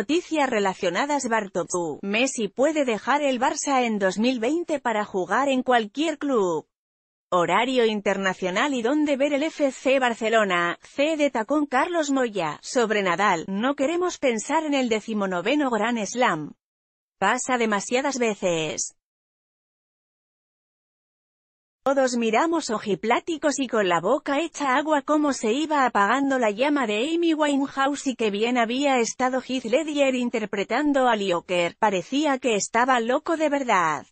noticias relacionadas. Bartomeu: Messi puede dejar el Barça en 2020 para jugar en cualquier club. Horario internacional y dónde ver el FC Barcelona. C. de tacón. Carlos Moya, sobre Nadal: no queremos pensar en el 19º Grand Slam. Pasa demasiadas veces. Todos miramos ojipláticos y con la boca hecha agua cómo se iba apagando la llama de Amy Winehouse, y que bien había estado Heath Ledger interpretando a Joker. Parecía que estaba loco de verdad.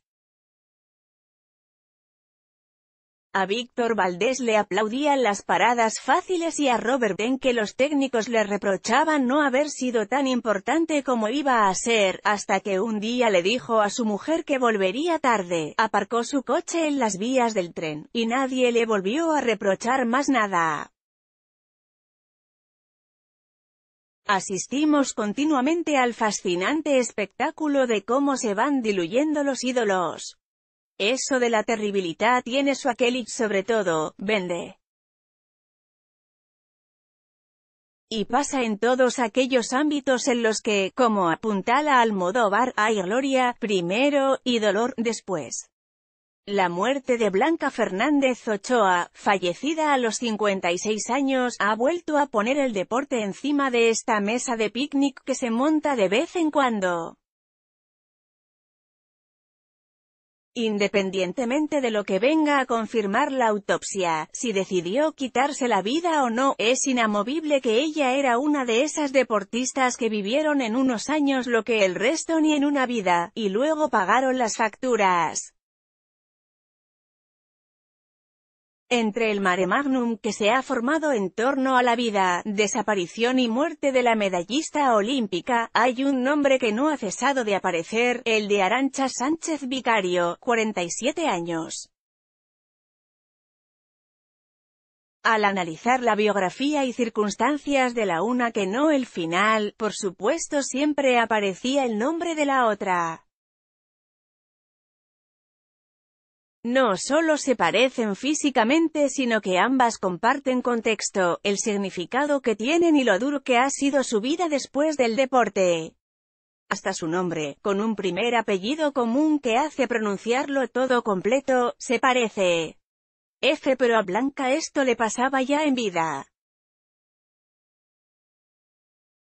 A Víctor Valdés le aplaudían las paradas fáciles y a Robert De Niro los técnicos le reprochaban no haber sido tan importante como iba a ser, hasta que un día le dijo a su mujer que volvería tarde, aparcó su coche en las vías del tren, y nadie le volvió a reprochar más nada. Asistimos continuamente al fascinante espectáculo de cómo se van diluyendo los ídolos. Eso de la terribilidad tiene su aquel y, sobre todo, vende. Y pasa en todos aquellos ámbitos en los que, como apuntala Almodóvar, hay gloria, primero, y dolor, después. La muerte de Blanca Fernández Ochoa, fallecida a los 56 años, ha vuelto a poner el deporte encima de esta mesa de picnic que se monta de vez en cuando. Independientemente de lo que venga a confirmar la autopsia, si decidió quitarse la vida o no, es inamovible que ella era una de esas deportistas que vivieron en unos años lo que el resto ni en una vida, y luego pagaron las facturas. Entre el mare magnum que se ha formado en torno a la vida, desaparición y muerte de la medallista olímpica, hay un nombre que no ha cesado de aparecer, el de Arantxa Sánchez Vicario, 47 años. Al analizar la biografía y circunstancias de la una que no el final, por supuesto siempre aparecía el nombre de la otra. No solo se parecen físicamente sino que ambas comparten contexto, el significado que tienen y lo duro que ha sido su vida después del deporte. Hasta su nombre, con un primer apellido común que hace pronunciarlo todo completo, se parece. Pero a Blanca esto le pasaba ya en vida.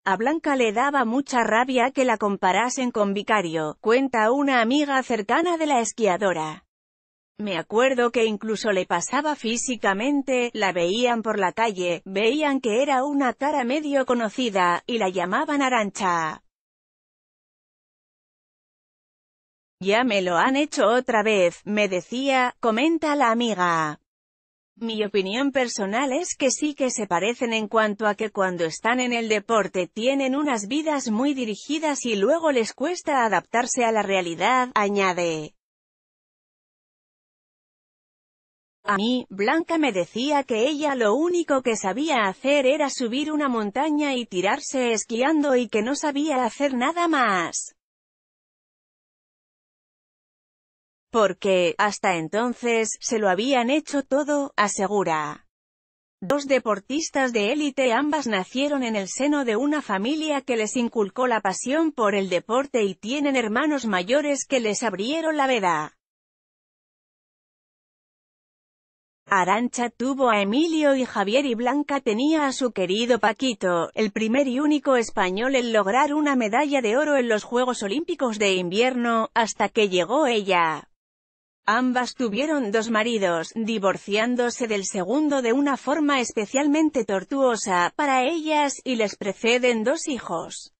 A Blanca le daba mucha rabia que la comparasen con Vicario, cuenta una amiga cercana de la esquiadora. Me acuerdo que incluso le pasaba físicamente, la veían por la calle, veían que era una cara medio conocida, y la llamaban Arantxa. Ya me lo han hecho otra vez, me decía, comenta la amiga. Mi opinión personal es que sí que se parecen en cuanto a que cuando están en el deporte tienen unas vidas muy dirigidas y luego les cuesta adaptarse a la realidad, añade. A mí, Blanca me decía que ella lo único que sabía hacer era subir una montaña y tirarse esquiando y que no sabía hacer nada más. Porque, hasta entonces, se lo habían hecho todo, asegura. Dos deportistas de élite, ambas nacieron en el seno de una familia que les inculcó la pasión por el deporte y tienen hermanos mayores que les abrieron la veda. Arantxa tuvo a Emilio y Javier y Blanca tenía a su querido Paquito, el primer y único español en lograr una medalla de oro en los Juegos Olímpicos de Invierno, hasta que llegó ella. Ambas tuvieron dos maridos, divorciándose del segundo de una forma especialmente tortuosa para ellas, y les preceden dos hijos.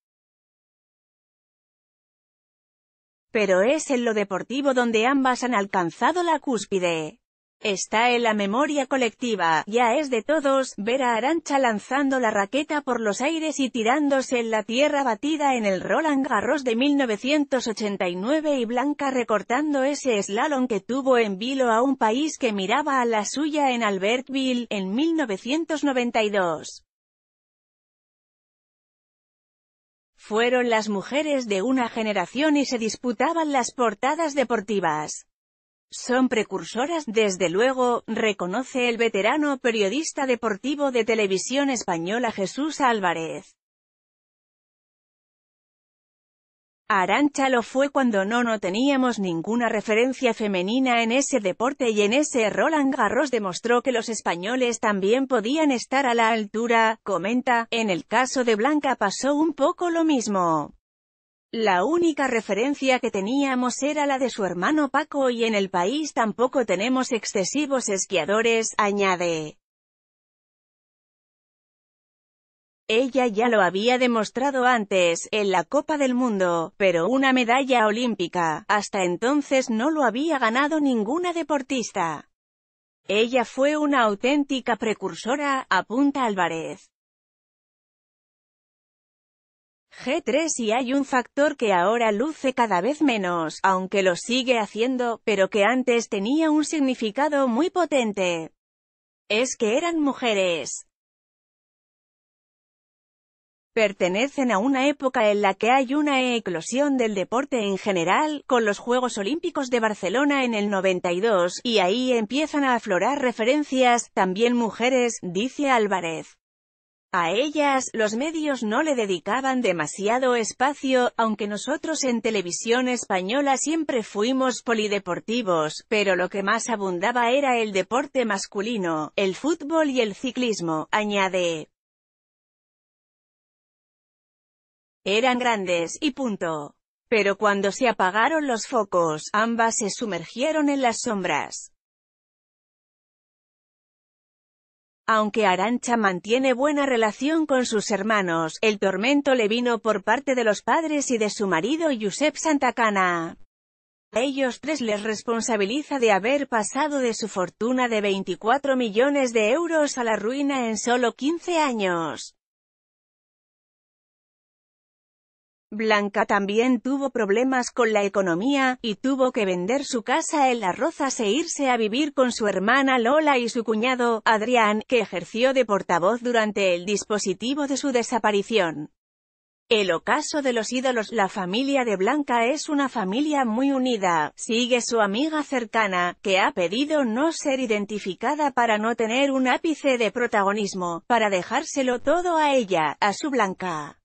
Pero es en lo deportivo donde ambas han alcanzado la cúspide. Está en la memoria colectiva, ya es de todos, ver a Arantxa lanzando la raqueta por los aires y tirándose en la tierra batida en el Roland Garros de 1989 y Blanca recortando ese slalom que tuvo en vilo a un país que miraba a la suya en Albertville, en 1992. Fueron las mujeres de una generación y se disputaban las portadas deportivas. Son precursoras, desde luego, reconoce el veterano periodista deportivo de Televisión Española Jesús Álvarez. Arantxa lo fue cuando no teníamos ninguna referencia femenina en ese deporte y en ese Roland Garros demostró que los españoles también podían estar a la altura, comenta. En el caso de Blanca pasó un poco lo mismo. La única referencia que teníamos era la de su hermano Paco y en el país tampoco tenemos excesivos esquiadores, añade. Ella ya lo había demostrado antes, en la Copa del Mundo, pero una medalla olímpica, hasta entonces no lo había ganado ninguna deportista. Ella fue una auténtica precursora, apunta Álvarez. G3 y hay un factor que ahora luce cada vez menos, aunque lo sigue haciendo, pero que antes tenía un significado muy potente. Es que eran mujeres. Pertenecen a una época en la que hay una eclosión del deporte en general, con los Juegos Olímpicos de Barcelona en el 92, y ahí empiezan a aflorar referencias, también mujeres, dice Álvarez. A ellas, los medios no le dedicaban demasiado espacio, aunque nosotros en televisión española siempre fuimos polideportivos, pero lo que más abundaba era el deporte masculino, el fútbol y el ciclismo, añade. Eran grandes, y punto. Pero cuando se apagaron los focos, ambas se sumergieron en las sombras. Aunque Arantxa mantiene buena relación con sus hermanos, el tormento le vino por parte de los padres y de su marido Josep Santacana. A ellos tres les responsabiliza de haber pasado de su fortuna de 24 millones de euros a la ruina en solo 15 años. Blanca también tuvo problemas con la economía, y tuvo que vender su casa en Las Rozas e irse a vivir con su hermana Lola y su cuñado, Adrián, que ejerció de portavoz durante el dispositivo de su desaparición. El ocaso de los ídolos. La familia de Blanca es una familia muy unida, sigue su amiga cercana, que ha pedido no ser identificada para no tener un ápice de protagonismo, para dejárselo todo a ella, a su Blanca.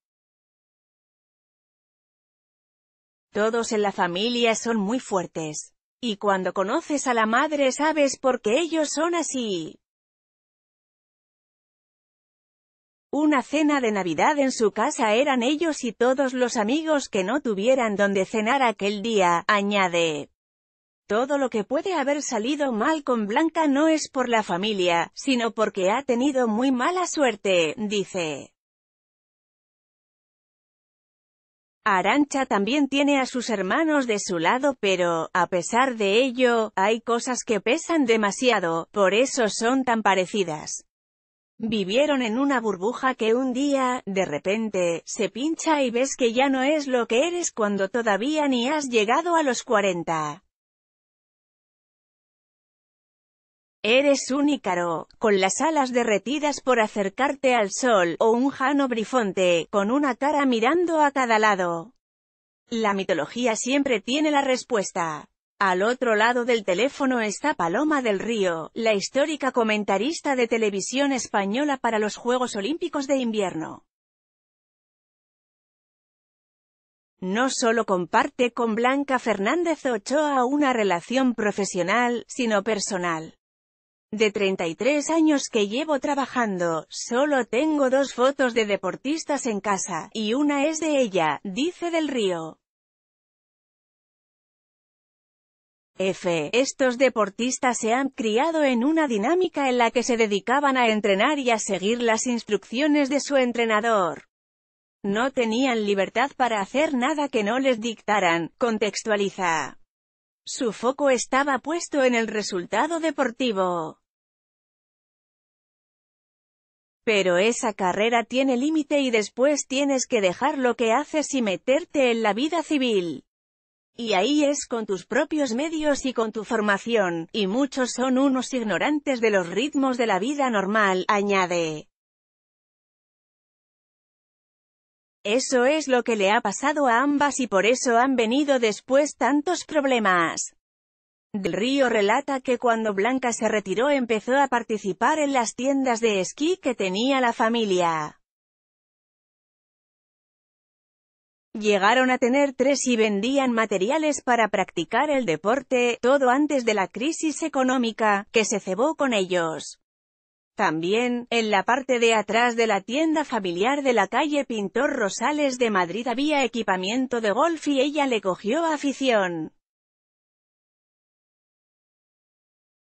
Todos en la familia son muy fuertes. Y cuando conoces a la madre sabes por qué ellos son así. Una cena de Navidad en su casa eran ellos y todos los amigos que no tuvieran donde cenar aquel día, añade. Todo lo que puede haber salido mal con Blanca no es por la familia, sino porque ha tenido muy mala suerte, dice. Arantxa también tiene a sus hermanos de su lado pero, a pesar de ello, hay cosas que pesan demasiado, por eso son tan parecidas. Vivieron en una burbuja que un día, de repente, se pincha y ves que ya no es lo que eres cuando todavía ni has llegado a los 40. Eres un Ícaro, con las alas derretidas por acercarte al sol, o un Jano Brifonte, con una cara mirando a cada lado. La mitología siempre tiene la respuesta. Al otro lado del teléfono está Paloma del Río, la histórica comentarista de televisión española para los Juegos Olímpicos de Invierno. No solo comparte con Blanca Fernández Ochoa una relación profesional, sino personal. De 33 años que llevo trabajando, solo tengo 2 fotos de deportistas en casa, y una es de ella, dice Del Río. Estos deportistas se han criado en una dinámica en la que se dedicaban a entrenar y a seguir las instrucciones de su entrenador. No tenían libertad para hacer nada que no les dictaran, contextualiza. Su foco estaba puesto en el resultado deportivo. Pero esa carrera tiene límite y después tienes que dejar lo que haces y meterte en la vida civil. Y ahí es con tus propios medios y con tu formación, y muchos son unos ignorantes de los ritmos de la vida normal, añade. Eso es lo que le ha pasado a ambas y por eso han venido después tantos problemas. Del Río relata que cuando Blanca se retiró empezó a participar en las tiendas de esquí que tenía la familia. Llegaron a tener 3 y vendían materiales para practicar el deporte, todo antes de la crisis económica, que se cebó con ellos. También, en la parte de atrás de la tienda familiar de la calle Pintor Rosales de Madrid había equipamiento de golf y ella le cogió afición.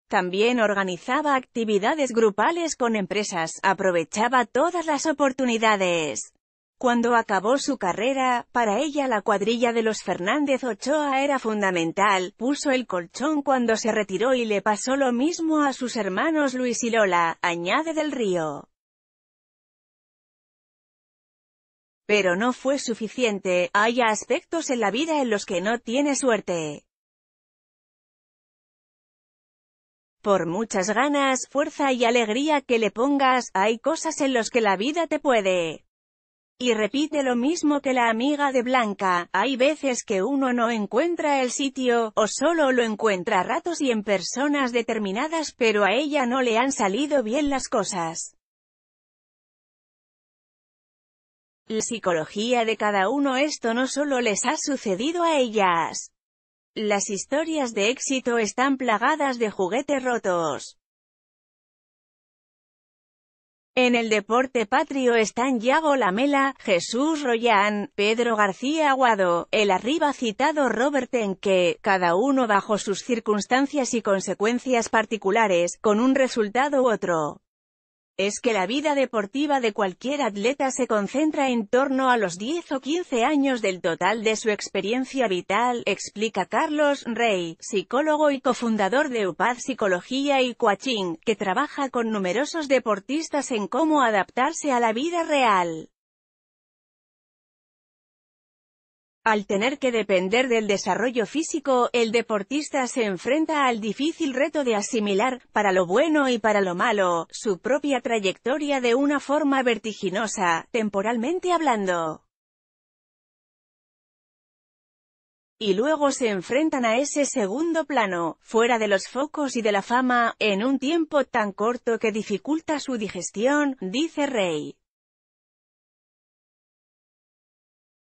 También organizaba actividades grupales con empresas, aprovechaba todas las oportunidades. Cuando acabó su carrera, para ella la cuadrilla de los Fernández Ochoa era fundamental, puso el colchón cuando se retiró y le pasó lo mismo a sus hermanos Luis y Lola, añade Del Río. Pero no fue suficiente, hay aspectos en la vida en los que no tiene suerte. Por muchas ganas, fuerza y alegría que le pongas, hay cosas en las que la vida te puede. Y repite lo mismo que la amiga de Blanca, hay veces que uno no encuentra el sitio, o solo lo encuentra a ratos y en personas determinadas, pero a ella no le han salido bien las cosas. La psicología de cada uno, esto no solo les ha sucedido a ellas. Las historias de éxito están plagadas de juguetes rotos. En el deporte patrio están Yago Lamela, Jesús Royán, Pedro García Aguado, el arriba citado Robert Enke, cada uno bajo sus circunstancias y consecuencias particulares, con un resultado u otro. Es que la vida deportiva de cualquier atleta se concentra en torno a los 10 o 15 años del total de su experiencia vital, explica Carlos Rey, psicólogo y cofundador de UPAD Psicología y Coaching, que trabaja con numerosos deportistas en cómo adaptarse a la vida real. Al tener que depender del desarrollo físico, el deportista se enfrenta al difícil reto de asimilar, para lo bueno y para lo malo, su propia trayectoria de una forma vertiginosa, temporalmente hablando. Y luego se enfrentan a ese segundo plano, fuera de los focos y de la fama, en un tiempo tan corto que dificulta su digestión, dice Rey.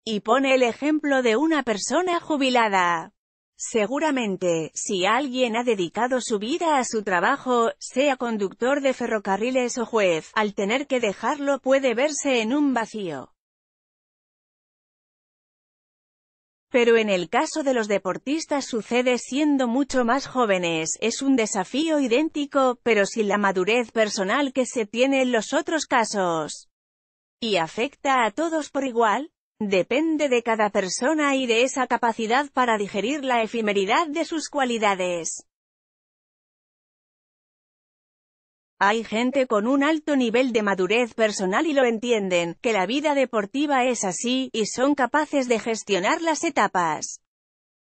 Y pone el ejemplo de una persona jubilada. Seguramente, si alguien ha dedicado su vida a su trabajo, sea conductor de ferrocarriles o juez, al tener que dejarlo puede verse en un vacío. Pero en el caso de los deportistas sucede siendo mucho más jóvenes, es un desafío idéntico, pero sin la madurez personal que se tiene en los otros casos. ¿Y afecta a todos por igual? Depende de cada persona y de esa capacidad para digerir la efemeridad de sus cualidades. Hay gente con un alto nivel de madurez personal y lo entienden, que la vida deportiva es así, y son capaces de gestionar las etapas.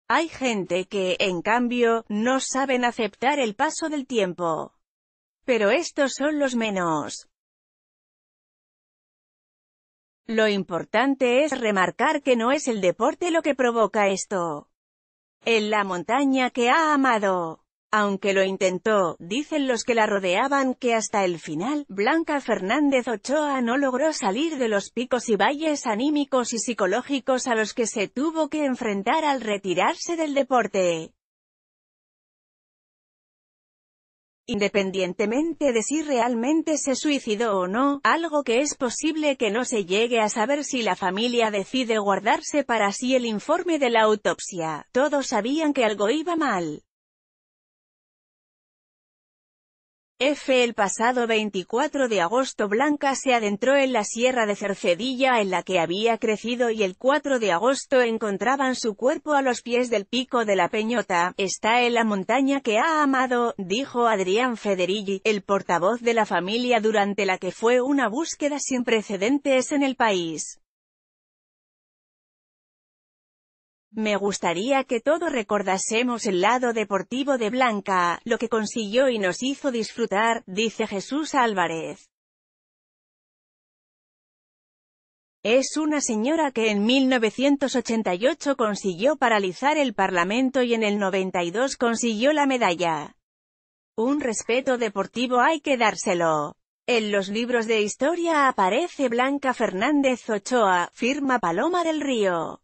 Hay gente que, en cambio, no saben aceptar el paso del tiempo. Pero estos son los menos. Lo importante es remarcar que no es el deporte lo que provoca esto. En la montaña que ha amado. Aunque lo intentó, dicen los que la rodeaban que hasta el final, Blanca Fernández Ochoa no logró salir de los picos y valles anímicos y psicológicos a los que se tuvo que enfrentar al retirarse del deporte. Independientemente de si realmente se suicidó o no, algo que es posible que no se llegue a saber si la familia decide guardarse para sí el informe de la autopsia, todos sabían que algo iba mal. El pasado 24 de agosto Blanca se adentró en la sierra de Cercedilla en la que había crecido y el 4 de agosto encontraban su cuerpo a los pies del pico de la Peñota. Está en la montaña que ha amado, dijo Adrián Federighi, el portavoz de la familia durante la que fue una búsqueda sin precedentes en el país. Me gustaría que todos recordásemos el lado deportivo de Blanca, lo que consiguió y nos hizo disfrutar, dice Jesús Álvarez. Es una señora que en 1988 consiguió paralizar el Parlamento y en el 92 consiguió la medalla. Un respeto deportivo hay que dárselo. En los libros de historia aparece Blanca Fernández Ochoa, firma Paloma del Río.